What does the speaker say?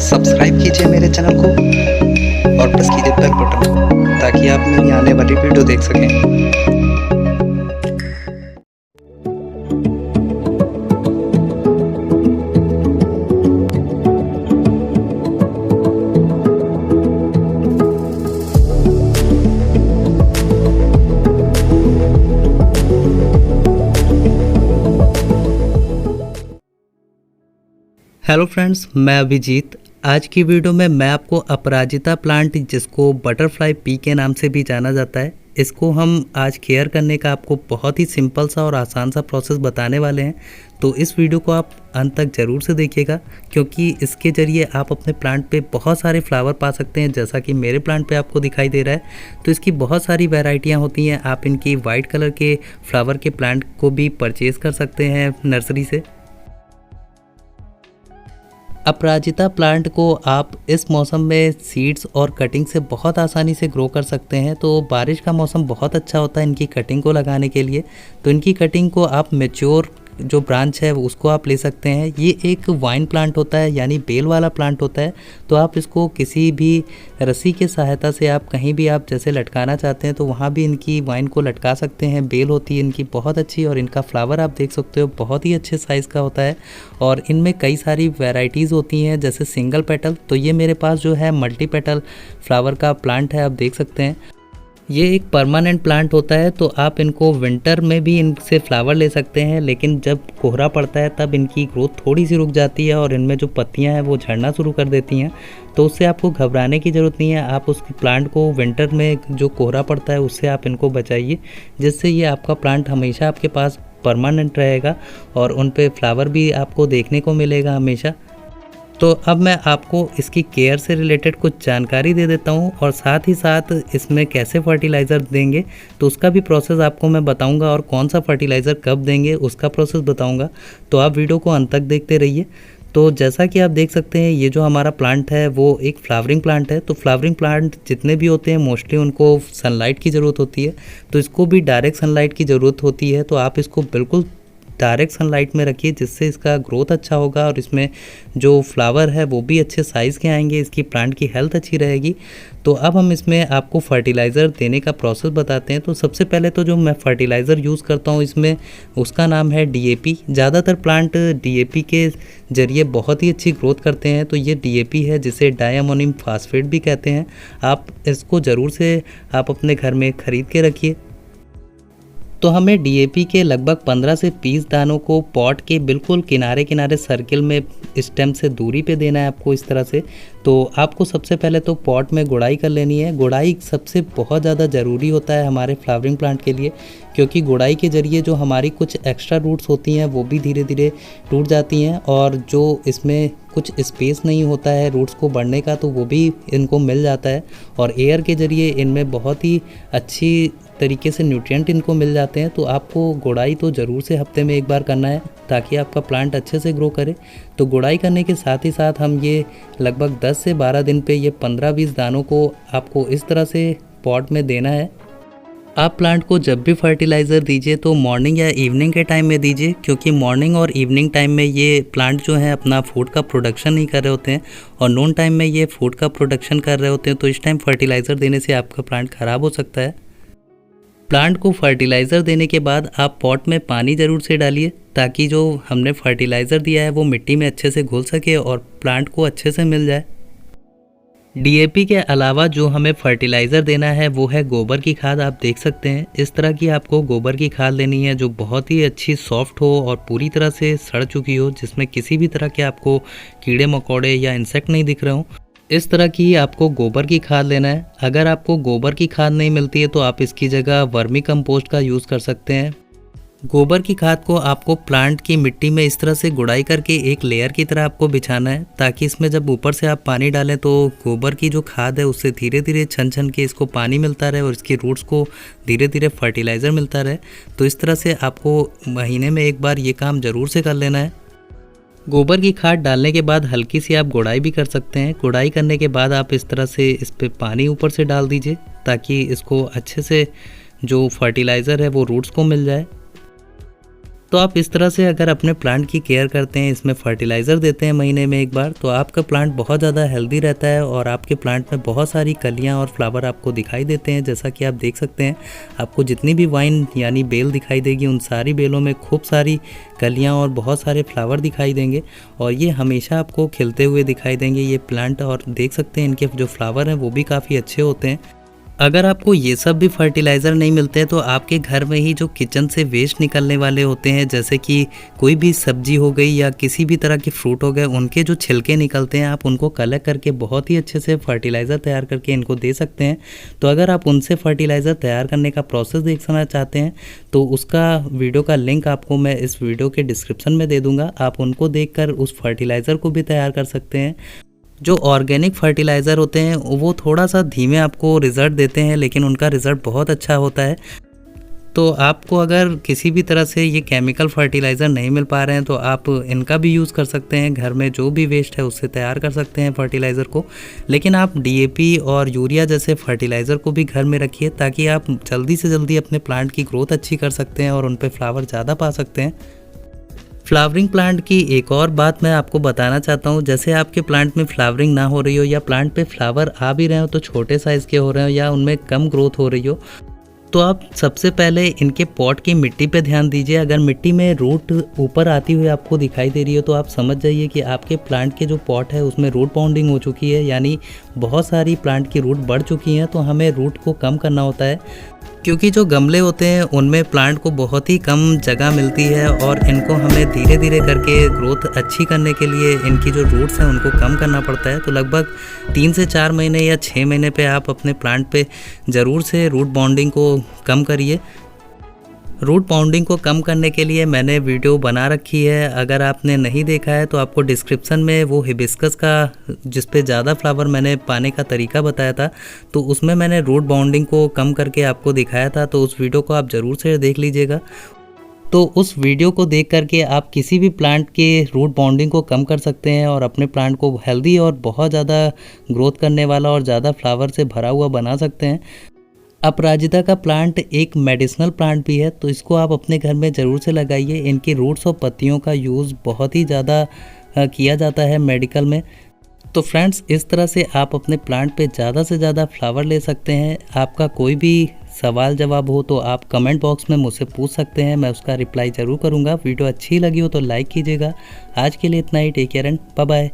Subscribe कीजिए मेरे channel को और प्रेस कीजिए बेल बटन को ताकि आप मेरी आने वाली वीडियो देख सकें। हेलो फ्रेंड्स, मैं अभिजीत। आज की वीडियो में मैं आपको अपराजिता प्लांट, जिसको बटरफ्लाई पी के नाम से भी जाना जाता है, इसको हम आज केयर करने का आपको बहुत ही सिंपल सा और आसान सा प्रोसेस बताने वाले हैं। तो इस वीडियो को आप अंत तक ज़रूर से देखिएगा, क्योंकि इसके ज़रिए आप अपने प्लांट पे बहुत सारे फ्लावर पा सकते हैं, जैसा कि मेरे प्लांट पे आपको दिखाई दे रहा है। तो इसकी बहुत सारी वैरायटियाँ होती हैं। आप इनकी वाइट कलर के फ्लावर के प्लांट को भी परचेज़ कर सकते हैं नर्सरी से। अपराजिता प्लांट को आप इस मौसम में सीड्स और कटिंग से बहुत आसानी से ग्रो कर सकते हैं। तो बारिश का मौसम बहुत अच्छा होता है इनकी कटिंग को लगाने के लिए। तो इनकी कटिंग को आप मैच्योर जो ब्रांच है उसको आप ले सकते हैं। ये एक वाइन प्लांट होता है, यानी बेल वाला प्लांट होता है। तो आप इसको किसी भी रस्सी के सहायता से आप कहीं भी आप जैसे लटकाना चाहते हैं तो वहाँ भी इनकी वाइन को लटका सकते हैं। बेल होती है इनकी बहुत अच्छी, और इनका फ्लावर आप देख सकते हो बहुत ही अच्छे साइज़ का होता है। और इनमें कई सारी वैरायटीज़ होती हैं, जैसे सिंगल पेटल। तो ये मेरे पास जो है मल्टी पेटल फ्लावर का प्लांट है, आप देख सकते हैं। ये एक परमानेंट प्लांट होता है, तो आप इनको विंटर में भी इनसे फ्लावर ले सकते हैं, लेकिन जब कोहरा पड़ता है तब इनकी ग्रोथ थोड़ी सी रुक जाती है और इनमें जो पत्तियां हैं वो झड़ना शुरू कर देती हैं। तो उससे आपको घबराने की ज़रूरत नहीं है। आप उस प्लांट को विंटर में जो कोहरा पड़ता है उससे आप इनको बचाइए, जिससे ये आपका प्लांट हमेशा आपके पास परमानेंट रहेगा और उन पे फ्लावर भी आपको देखने को मिलेगा हमेशा। तो अब मैं आपको इसकी केयर से रिलेटेड कुछ जानकारी दे देता हूँ, और साथ ही साथ इसमें कैसे फर्टिलाइज़र देंगे तो उसका भी प्रोसेस आपको मैं बताऊँगा, और कौन सा फर्टिलाइज़र कब देंगे उसका प्रोसेस बताऊँगा। तो आप वीडियो को अंत तक देखते रहिए। तो जैसा कि आप देख सकते हैं, ये जो हमारा प्लांट है वो एक फ्लावरिंग प्लांट है। तो फ्लावरिंग प्लांट जितने भी होते हैं मोस्टली उनको सनलाइट की ज़रूरत होती है। तो इसको भी डायरेक्ट सनलाइट की ज़रूरत होती है। तो आप इसको बिल्कुल डायरेक्ट सनलाइट में रखिए, जिससे इसका ग्रोथ अच्छा होगा और इसमें जो फ्लावर है वो भी अच्छे साइज़ के आएंगे, इसकी प्लांट की हेल्थ अच्छी रहेगी। तो अब हम इसमें आपको फर्टिलाइज़र देने का प्रोसेस बताते हैं। तो सबसे पहले तो जो मैं फर्टिलाइज़र यूज़ करता हूँ इसमें, उसका नाम है डीएपी। ज़्यादातर प्लांट डीएपी के ज़रिए बहुत ही अच्छी ग्रोथ करते हैं। तो ये डीएपी है, जिसे डायमोनियम फास्फेट भी कहते हैं। आप इसको ज़रूर से आप अपने घर में ख़रीद के रखिए। तो हमें डीएपी के लगभग 15 से 20 दानों को पॉट के बिल्कुल किनारे किनारे सर्किल में स्टेम से दूरी पे देना है आपको, इस तरह से। तो आपको सबसे पहले तो पॉट में गुड़ाई कर लेनी है। गुड़ाई सबसे बहुत ज़्यादा ज़रूरी होता है हमारे फ्लावरिंग प्लांट के लिए, क्योंकि गुड़ाई के ज़रिए जो हमारी कुछ एक्स्ट्रा रूट्स होती हैं वो भी धीरे धीरे टूट जाती हैं, और जो इसमें कुछ स्पेस नहीं होता है रूट्स को बढ़ने का तो वो भी इनको मिल जाता है। और एयर के ज़रिए इनमें बहुत ही अच्छी तरीके से न्यूट्रिएंट इनको मिल जाते हैं। तो आपको गुड़ाई तो ज़रूर से हफ्ते में एक बार करना है, ताकि आपका प्लांट अच्छे से ग्रो करे। तो गुड़ाई करने के साथ ही साथ हम ये लगभग 10 से 12 दिन पे ये 15-20 दानों को आपको इस तरह से पॉट में देना है। आप प्लांट को जब भी फर्टिलाइज़र दीजिए तो मॉर्निंग या इवनिंग के टाइम में दीजिए, क्योंकि मॉर्निंग और इवनिंग टाइम में ये प्लांट जो है अपना फूड का प्रोडक्शन नहीं कर रहे होते हैं, और नून टाइम में ये फूड का प्रोडक्शन कर रहे होते हैं। तो इस टाइम फर्टिलाइज़र देने से आपका प्लांट ख़राब हो सकता है। प्लांट को फर्टिलाइज़र देने के बाद आप पॉट में पानी ज़रूर से डालिए, ताकि जो हमने फर्टिलाइज़र दिया है वो मिट्टी में अच्छे से घुल सके और प्लांट को अच्छे से मिल जाए। डीएपी के अलावा जो हमें फर्टिलाइज़र देना है वो है गोबर की खाद। आप देख सकते हैं इस तरह की आपको गोबर की खाद लेनी है, जो बहुत ही अच्छी सॉफ्ट हो और पूरी तरह से सड़ चुकी हो, जिसमें किसी भी तरह के आपको कीड़े मकोड़े या इंसेक्ट नहीं दिख रहे हों। इस तरह की आपको गोबर की खाद लेना है। अगर आपको गोबर की खाद नहीं मिलती है तो आप इसकी जगह वर्मी कंपोस्ट का यूज़ कर सकते हैं। गोबर की खाद को आपको प्लांट की मिट्टी में इस तरह से गुड़ाई करके एक लेयर की तरह आपको बिछाना है, ताकि इसमें जब ऊपर से आप पानी डालें तो गोबर की जो खाद है उससे धीरे धीरे छन छन के इसको पानी मिलता रहे और इसकी रूट्स को धीरे धीरे फर्टिलाइज़र मिलता रहे। तो इस तरह से आपको महीने में एक बार ये काम ज़रूर से कर लेना है। गोबर की खाद डालने के बाद हल्की सी आप गुड़ाई भी कर सकते हैं। गुड़ाई करने के बाद आप इस तरह से इस पर पानी ऊपर से डाल दीजिए, ताकि इसको अच्छे से जो फर्टिलाइज़र है वो रूट्स को मिल जाए। तो आप इस तरह से अगर अपने प्लांट की केयर करते हैं, इसमें फर्टिलाइज़र देते हैं महीने में एक बार, तो आपका प्लांट बहुत ज़्यादा हेल्दी रहता है और आपके प्लांट में बहुत सारी कलियां और फ्लावर आपको दिखाई देते हैं। जैसा कि आप देख सकते हैं, आपको जितनी भी वाइन यानी बेल दिखाई देगी, उन सारी बेलों में खूब सारी कलियां और बहुत सारे फ्लावर दिखाई देंगे और ये हमेशा आपको खिलते हुए दिखाई देंगे ये प्लांट। और देख सकते हैं इनके जो फ्लावर हैं वो भी काफ़ी अच्छे होते हैं। अगर आपको ये सब भी फर्टिलाइज़र नहीं मिलते हैं तो आपके घर में ही जो किचन से वेस्ट निकलने वाले होते हैं, जैसे कि कोई भी सब्जी हो गई या किसी भी तरह के फ्रूट हो गए, उनके जो छिलके निकलते हैं आप उनको कलेक्ट करके बहुत ही अच्छे से फर्टिलाइज़र तैयार करके इनको दे सकते हैं। तो अगर आप उनसे फर्टिलाइज़र तैयार करने का प्रोसेस देखना चाहते हैं तो उसका वीडियो का लिंक आपको मैं इस वीडियो के डिस्क्रिप्शन में दे दूँगा। आप उनको देख कर उस फर्टिलाइज़र को भी तैयार कर सकते हैं। जो ऑर्गेनिक फर्टिलाइज़र होते हैं वो थोड़ा सा धीमे आपको रिज़ल्ट देते हैं, लेकिन उनका रिज़ल्ट बहुत अच्छा होता है। तो आपको अगर किसी भी तरह से ये केमिकल फर्टिलाइज़र नहीं मिल पा रहे हैं तो आप इनका भी यूज़ कर सकते हैं। घर में जो भी वेस्ट है उससे तैयार कर सकते हैं फर्टिलाइज़र को। लेकिन आप डीएपी और यूरिया जैसे फर्टिलाइज़र को भी घर में रखिए ताकि आप जल्दी से जल्दी अपने प्लांट की ग्रोथ अच्छी कर सकते हैं और उन पर फ्लावर ज़्यादा पा सकते हैं। फ्लावरिंग प्लांट की एक और बात मैं आपको बताना चाहता हूँ। जैसे आपके प्लांट में फ्लावरिंग ना हो रही हो या प्लांट पे फ्लावर आ भी रहे हो तो छोटे साइज़ के हो रहे हो या उनमें कम ग्रोथ हो रही हो, तो आप सबसे पहले इनके पॉट की मिट्टी पे ध्यान दीजिए। अगर मिट्टी में रूट ऊपर आती हुई आपको दिखाई दे रही हो तो आप समझ जाइए कि आपके प्लांट के जो पॉट है उसमें रूट बाउंडिंग हो चुकी है, यानी बहुत सारी प्लांट की रूट बढ़ चुकी हैं। तो हमें रूट को कम करना होता है, क्योंकि जो गमले होते हैं उनमें प्लांट को बहुत ही कम जगह मिलती है और इनको हमें धीरे धीरे करके ग्रोथ अच्छी करने के लिए इनकी जो रूट्स हैं उनको कम करना पड़ता है। तो लगभग 3 से 4 महीने या 6 महीने पे आप अपने प्लांट पे ज़रूर से रूट बाउंडिंग को कम करिए। रूट बाउंडिंग को कम करने के लिए मैंने वीडियो बना रखी है, अगर आपने नहीं देखा है तो आपको डिस्क्रिप्शन में वो हिबिस्कस का जिस पे ज़्यादा फ्लावर मैंने पाने का तरीका बताया था, तो उसमें मैंने रूट बाउंडिंग को कम करके आपको दिखाया था। तो उस वीडियो को आप ज़रूर से देख लीजिएगा। तो उस वीडियो को देख करके आप किसी भी प्लांट के रूट बाउंडिंग को कम कर सकते हैं और अपने प्लांट को हेल्दी और बहुत ज़्यादा ग्रोथ करने वाला और ज़्यादा फ्लावर से भरा हुआ बना सकते हैं। अपराजिता का प्लांट एक मेडिसिनल प्लांट भी है, तो इसको आप अपने घर में ज़रूर से लगाइए। इनकी रूट्स और पत्तियों का यूज़ बहुत ही ज़्यादा किया जाता है मेडिकल में। तो फ्रेंड्स, इस तरह से आप अपने प्लांट पे ज़्यादा से ज़्यादा फ्लावर ले सकते हैं। आपका कोई भी सवाल जवाब हो तो आप कमेंट बॉक्स में मुझसे पूछ सकते हैं, मैं उसका रिप्लाई ज़रूर करूँगा। वीडियो अच्छी लगी हो तो लाइक कीजिएगा। आज के लिए इतना ही। Take care and bye bye.